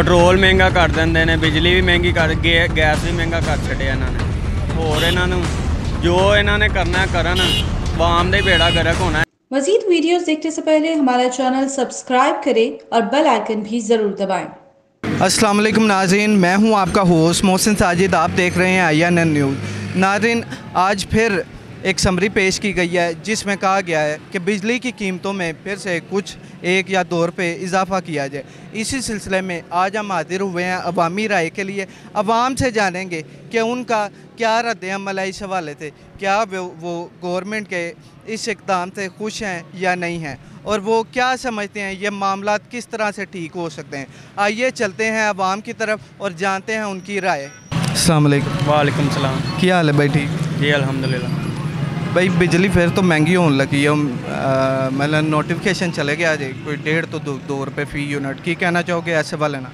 Petrol महंगा कर देंगे ने, बिजली भी महंगी कर, गैस भी महंगा कर छड़िया इन्होंने। होर इन्होंने जो इन्होंने करना है करन, आवाम का बेड़ा गर्क होना है। मज़ीद वीडियोस देखने से पहले हमारा चैनल सब्सक्राइब करें और बेल आइकन भी ज़रूर दबाएं। अस्सलाम वालेकुम नाज़रीन, मैं हूं आपका होस्ट मोहसिन साजिद। आप देख रहे हैं INN न्यूज़। नाज़रीन, आज फिर एक समरी पेश की गई है जिसमें कहा गया है कि बिजली की कीमतों में फिर से कुछ 1 या 2 रुपये इजाफ़ा किया जाए। इसी सिलसिले में आज हम हाजिर हुए हैं अवामी राय के लिए। अवाम से जानेंगे कि उनका क्या रद्द अमल है इस हवाले से, क्या वो गवर्नमेंट के इस इक़दाम से खुश हैं या नहीं हैं, और वो क्या समझते हैं ये मामला किस तरह से ठीक हो सकते हैं। आइए चलते हैं अवाम की तरफ और जानते हैं उनकी राय। अस्सलाम वालेकुम। वालेकुम सलाम। क्या हाल है भाई? ठीक जी अल्हम्दुलिल्लाह। भाई बिजली फिर तो महंगी होने लगी है। मतलब नोटिफिकेशन चले गया जी कोई 1.5 तो 2 रुपये फी यूनिट। की कहना चाहोगे ऐसे वाले ना?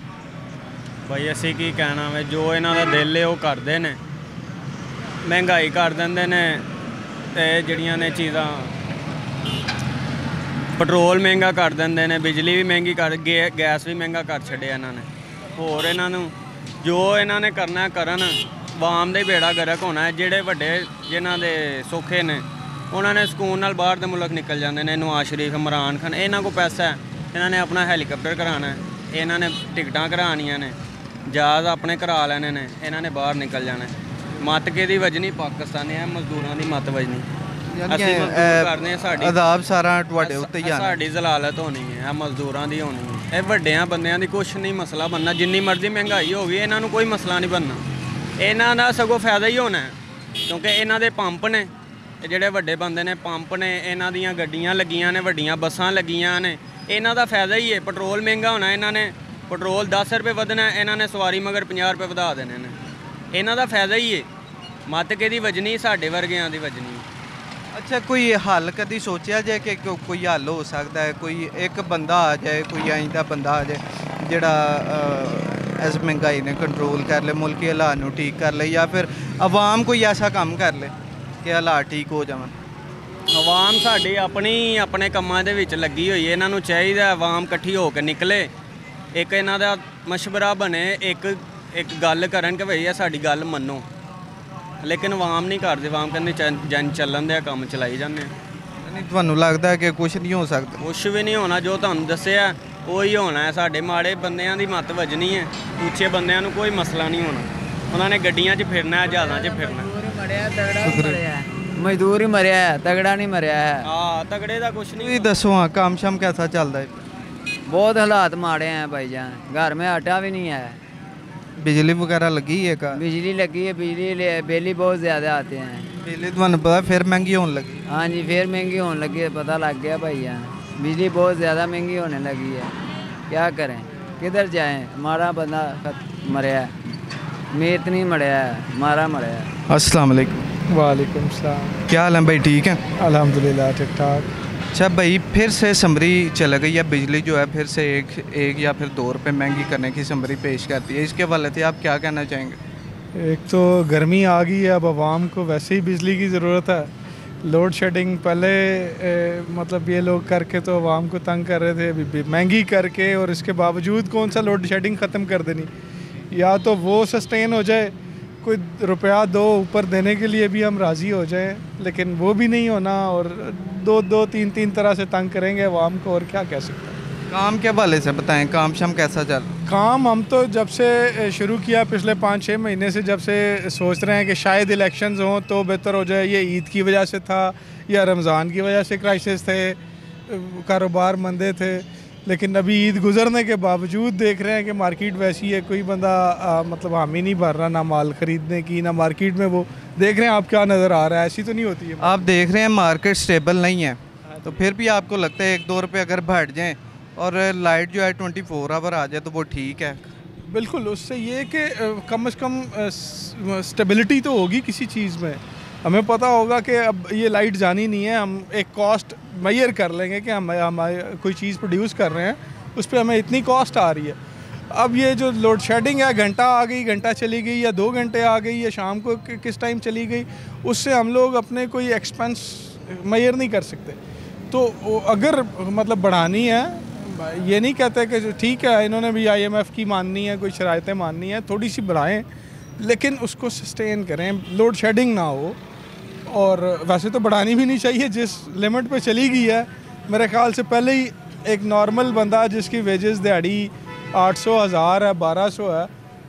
भाई असी की कहना है, जो इन्हों का दिल है वो करते हैं, महंगाई कर देंगे ने, जड़ियाँ ने चीज़ा पेट्रोल महंगा कर देंगे ने, बिजली भी महंगी कर, गैस भी महंगा कर छड़िया इन्होंने। होर इन्हों जो इन्होंने करना है करन, आवाम का बेड़ा गर्क होना है। जोड़े वड्डे जिन्हों के सौखे ने उन्होंने सुकून नाल बाहर दे मुल्क निकल जाते हैं। नवाज शरीफ, इमरान खान, इन्हों को पैसा है, इन्होंने अपना हैलीकॉप्टर कराना है, इन्होंने टिकटां करानियां ने, जहाज़ अपने करा लेने ने, इन्होंने बाहर निकल जाना है। मत कि वजनी पाकिस्तानी है, मजदूरों की मत वजनी। साड़ी जलालत होनी है, मजदूरों की होनी है। ये वड्डियां बंदियां दी कुछ नहीं मसला बनना, जिन्नी मर्जी महंगाई होगी इन्हों कोई मसला नहीं बनना। इन्हों का सगों फायदा ही होना है, क्योंकि इन्हों के पंप ने, जोड़े वड्डे बंदे ने पंप ने, इन्हों दियां गड्डियां लगियां ने, वड्डियां बसां लगियां ने, इन्हों का फायदा ही है। पेट्रोल महंगा होना, इन्होंने पेट्रोल 10 रुपये वधना, इन्होंने सवारी मगर 50 रुपये वधा देने ने, इन्हों का फायदा ही है। मत कि वजनी साढ़े वर्गियां की वजनी। अच्छा, कोई हल कभी सोचा जाए कि कोई हल हो सकता है? कोई एक बंदा आ जाए, कोई आइंदा बंदा आ जाए जोड़ा इस महंगाई ने कंट्रोल कर ले, मुल्क के हालात को ठीक कर ले, या फिर अवाम कोई ऐसा काम कर ले कि हालात ठीक हो जाए? अवाम साड़ी अपने कामों के विच लगी हुई है। इन्हों चाहिए अवाम इकट्ठी होकर निकले, एक इन्हों का मशवरा बने, एक गल करन कि भई साड़ी गल मनो। लेकिन अवाम नहीं करती, अवाम कहते जन चलन दे काम चलाई जाने। नहीं, तुहानू लगता है कि कुछ नहीं हो सकता? कुछ भी नहीं होना, जो तुहानू दस्सिया वही होना है। साढ़े माड़े बंदियां दी मत वजनी है, ऊँचे बंदियां नू कोई मसला नहीं होना। उन्होंने गड्डियां 'च फिरना है, जहाज़ां 'च फिरना है। मजदूर ही मरिया है, तगड़ा नहीं मरिया है। हाँ, तगड़े का कुछ नहीं। दसो हाँ, काम शाम कैसा चलता है? बहुत हालात माड़े हैं भाईजान, घर में आटा भी नहीं है। बिजली वगैरह लगी है का? बिजली लगी है, बिजली बहुत ज़्यादा आते हैं। बिजली तो पता फिर महंगी होने लगी। हाँ जी, फिर महंगी होने लगी है, पता लग गया भाईजान। बिजली बहुत ज़्यादा महंगी होने लगी है, क्या करें, किधर जाएं? हमारा बंदा मरिया है, मीत नहीं मरिया है, मारा मरिया है। अस्सलाम वालेकुम। वालेकुम सलाम। क्या हाल है भाई? ठीक है अल्हम्दुलिल्लाह, ठीक ठाक। अच्छा भाई, फिर से समरी चल गई है। बिजली जो है फिर से एक या फिर 2 रुपये महंगी करने की समरी पेश करती है। इसके हवाले से आप क्या कहना चाहेंगे? एक तो गर्मी आ गई है, अब आवाम को वैसे ही बिजली की ज़रूरत है। लोड शेडिंग पहले मतलब ये लोग करके तो आवाम को तंग कर रहे थे, अभी महंगी करके, और इसके बावजूद कौन सा लोड शेडिंग ख़त्म कर देनी। या तो वो सस्टेन हो जाए, कोई रुपया 2 ऊपर देने के लिए भी हम राज़ी हो जाएं, लेकिन वो भी नहीं होना, और 2-3 तरह से तंग करेंगे आवाम को, और क्या कह सकते हैं। काम के हवाले से बताएं, काम शाम कैसा चल? काम हम तो जब से शुरू किया पिछले 5-6 महीने से, जब से सोच रहे हैं कि शायद इलेक्शंस हों तो बेहतर हो जाए। ये ईद की वजह से था या रमज़ान की वजह से क्राइसिस थे, कारोबार मंदे थे, लेकिन अभी ईद गुजरने के बावजूद देख रहे हैं कि मार्केट वैसी है, कोई बंदा मतलब हामी नहीं भर रहा ना माल ख़रीदने की, ना मार्केट में वो देख रहे हैं। आप क्या नज़र आ रहा है? ऐसी तो नहीं होती है। आप देख रहे हैं मार्केट स्टेबल नहीं है, तो फिर भी आपको लगता है 1-2 रुपये अगर बढ़ जाएँ और लाइट जो है 24 आवर आ जाए तो वो ठीक है? बिल्कुल, उससे ये कि कम से कम स्टेबिलिटी तो होगी किसी चीज़ में। हमें पता होगा कि अब ये लाइट जानी नहीं है, हम एक कॉस्ट मेजर कर लेंगे कि हम कोई चीज़ प्रोड्यूस कर रहे हैं, उस पर हमें इतनी कॉस्ट आ रही है। अब ये जो लोड शेडिंग है, घंटा आ गई, घंटा चली गई, या 2 घंटे आ गई, या शाम को किस टाइम चली गई, उससे हम लोग अपने कोई एक्सपेंस मेजर नहीं कर सकते। तो अगर मतलब बढ़ानी है ये नहीं कहते कि ठीक है इन्होंने भी IMF की माननी है, कोई शराइतें माननी है, थोड़ी सी बढ़ाएं, लेकिन उसको सस्टेन करें, लोड शेडिंग ना हो। और वैसे तो बढ़ानी भी नहीं चाहिए, जिस लिमिट पे चली गई है मेरे ख्याल से पहले ही एक नॉर्मल बंदा जिसकी वेजेस दिहाड़ी 800 1000 है 1200 है,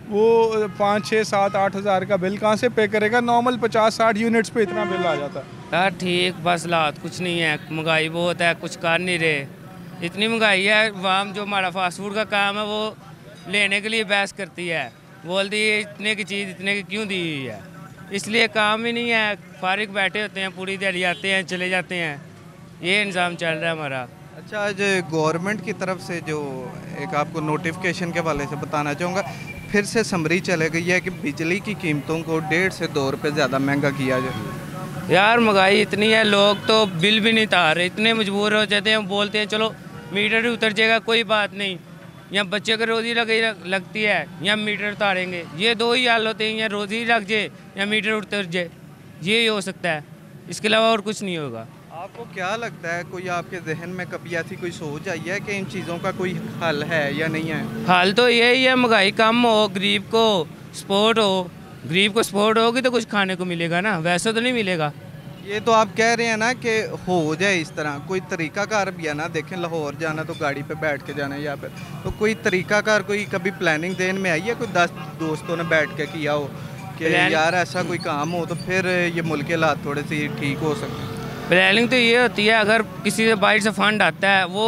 वो 5 6 7 8 हज़ार का बिल कहाँ से पे करेगा? नॉर्मल 50-60 यूनिट्स पे इतना बिल आ जाता है। यार ठीक, बस हालात कुछ नहीं है, महंगाई बहुत है, कुछ कर नहीं रहे। इतनी महंगाई है, वाम जो हमारा फास्ट फूड का काम है वो लेने के लिए बहस करती है, बोलती है इतने की चीज़ इतने की क्यों दी हुई है, इसलिए काम ही नहीं है, फारिग बैठे होते हैं, पूरी दिहाड़ी आते हैं चले जाते हैं, ये इंतज़ाम चल रहा है हमारा। अच्छा, आज गवर्नमेंट की तरफ से जो एक आपको नोटिफिकेशन के हवाले से बताना चाहूँगा, फिर से समरी चले गई है कि बिजली की कीमतों को 1.5 से 2 रुपये ज़्यादा महंगा किया जाए। यार महंगाई इतनी है, लोग तो बिल भी नहीं तार रहे, इतने मजबूर हो जाते हैं, बोलते हैं चलो मीटर ही उतर जाएगा, कोई बात नहीं, या बच्चे को रोज़ी लगती है या मीटर उतारेंगे, ये दो ही हाल होते हैं, या रोज़ी लग जाए या मीटर उतर जाए, ये हो सकता है, इसके अलावा और कुछ नहीं होगा। आपको क्या लगता है, कोई आपके जहन में कभी ऐसी कोई सोच आई है कि इन चीज़ों का कोई हल है या नहीं है? हाल तो यही है, महंगाई कम हो, गरीब को सपोर्ट हो, गरीब को सपोर्ट होगी तो कुछ खाने को मिलेगा ना, वैसे तो नहीं मिलेगा। ये तो आप कह रहे हैं ना कि हो जाए इस तरह, कोई तरीकाकार भी है ना? देखें, लाहौर जाना तो गाड़ी पे बैठ के जाना है यहाँ पे, तो कोई तरीकाकार, कोई कभी प्लानिंग देन में आई है, कोई 10 दोस्तों ने बैठ के किया हो कि यार ऐसा कोई काम हो तो फिर ये मुल्क के हालात थोड़े से ठीक हो सकते? प्लानिंग तो ये होती है, अगर किसी से बाहर से फंड आता है वो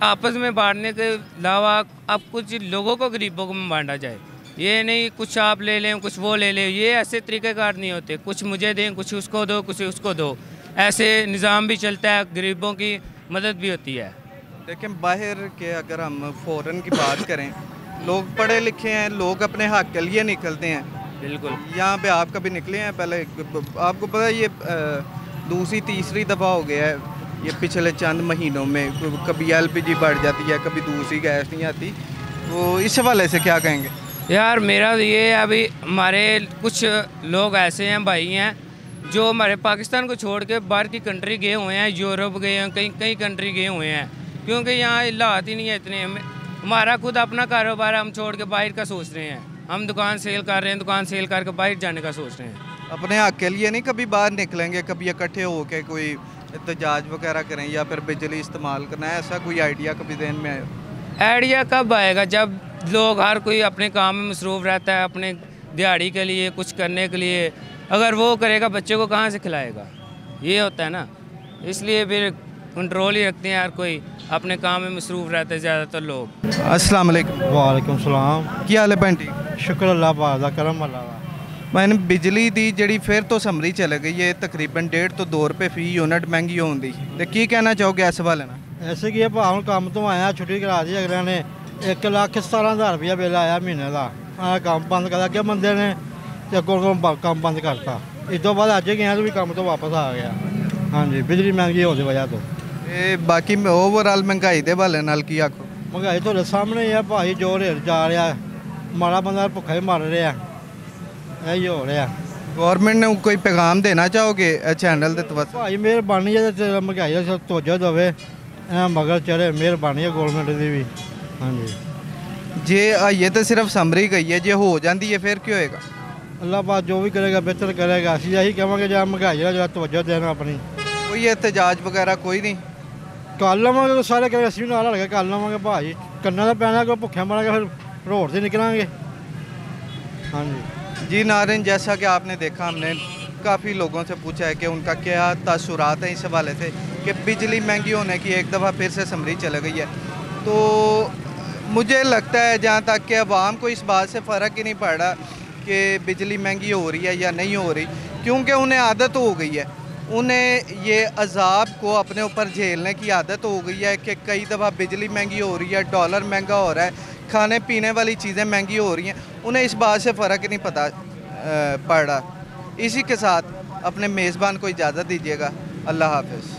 आपस में बांटने के अलावा अब कुछ लोगों को, गरीबों को बांटा जाए, ये नहीं कुछ आप ले लें कुछ वो ले लें, ये ऐसे तरीक़ेकार नहीं होते, कुछ मुझे दें कुछ उसको दो कुछ उसको दो, ऐसे निज़ाम भी चलता है, गरीबों की मदद भी होती है। लेकिन बाहर के अगर हम फ़ौरन की बात करें, लोग पढ़े लिखे हैं, लोग अपने हक़ के लिए निकलते हैं। बिल्कुल, यहाँ पे आप कभी निकले हैं? पहले आपको पता है ये दूसरी तीसरी दफ़ा हो गया है ये पिछले चंद महीनों में, कभी LPG बढ़ जाती है, कभी दूसरी गैस नहीं आती, तो इस हवाले से क्या कहेंगे? यार मेरा ये है, अभी हमारे कुछ लोग ऐसे हैं, भाई हैं, जो हमारे पाकिस्तान को छोड़ के बाहर की कंट्री गए हुए हैं, यूरोप गए हैं, कई कई कंट्री गए हुए हैं, क्योंकि यहाँ हालात ही नहीं है इतने। हमारा खुद अपना कारोबार हम छोड़ के बाहर का सोच रहे हैं, हम दुकान सेल कर रहे हैं, दुकान सेल करके बाहर जाने का सोच रहे हैं। अपने हक़ के लिए नहीं कभी बाहर निकलेंगे, कभी इकट्ठे हो के कोई एहतजाज वगैरह करें या फिर बिजली इस्तेमाल करना है, ऐसा कोई आइडिया कभी ध्यान में आया? आइडिया कब आएगा? जब लोग हर कोई अपने काम में मसरूफ़ रहता है, अपने दिहाड़ी के लिए कुछ करने के लिए, अगर वो करेगा बच्चे को कहाँ से खिलाएगा, ये होता है ना, इसलिए फिर कंट्रोल ही रखते हैं, हर कोई अपने काम में मसरूफ़ रहते हैं ज़्यादातर लोग। अस्सलाम वालेकुम। वालेकुम सलाम। क्या हाल है भैन? ठीक, शुक्र अल्लाह पाक दा, करम अल्लाह दा। मैंने बिजली दी जड़ी फिर तो समरी चले गई है, तकरीबन 1.5 तो 2 रुपये फी यूनिट महंगी होंगी, तो की कहना चाहोगे इस हवाले ना? ऐसे कि भाव हूँ काम तो आया, छुट्टी करा दी अगले ने, 1,17,000 रुपया बिल आया महीने का, आ काम बंद कर दिया बंदे ने, तो अगों काम बंद करता, इस तो बाद अज गया तो भी काम तो वापस आ गया। हाँ जी, बिजली महंगी होने की वजह तो। बाकी ओवरऑल महंगाई के हवाले नाल की आखो? महंगाई तो सामने ही है भाई, जो रेट जा रहा है, माड़ा बंदा भुखा ही मर रहा है, यही हो रहा है। गवर्नमेंट ने कोई पैगाम देना चाहोगे चैनल के तवस? भाई मेहरबानी है, महंगाई का तोजो दवे, मगर चढ़े, मेहरबानी है गवर्नमेंट की भी। हाँ जी, जे ये तो सिर्फ समरी गई है, जे हो जाती है फिर क्या होएगा? अल्लाह बात जो भी करेगा बेहतर करेगा, असं यही कहेंगे जहाँ महंगाई है जरा तवज्जो देना अपनी। कोई एहतजाज वगैरह कोई नहीं? कर लवेंगे तो सारे कहेंगे असं भी नाल हल के कर लवेंगे भाई, करना तो पैना, कोई भुखे मरांगे फिर रोड से निकलेंगे। हाँ जी नारिन, जैसा कि आपने देखा, हमने काफ़ी लोगों से पूछा है कि उनका क्या तासुरात है इस हवाले से कि बिजली महंगी होने की एक दफ़ा फिर से समरी चल गई है। तो मुझे लगता है जहाँ तक कि अवाम को इस बात से फ़र्क ही नहीं पड़ रहा कि बिजली महंगी हो रही है या नहीं हो रही, क्योंकि उन्हें आदत हो गई है, उन्हें ये अजाब को अपने ऊपर झेलने की आदत हो गई है कि कई दफ़ा बिजली महंगी हो रही है, डॉलर महंगा हो रहा है, खाने पीने वाली चीज़ें महंगी हो रही हैं, उन्हें इस बात से फ़र्क ही नहीं पड़ रहा। इसी के साथ अपने मेज़बान को इजाज़त दीजिएगा। अल्लाह हाफ़िज़।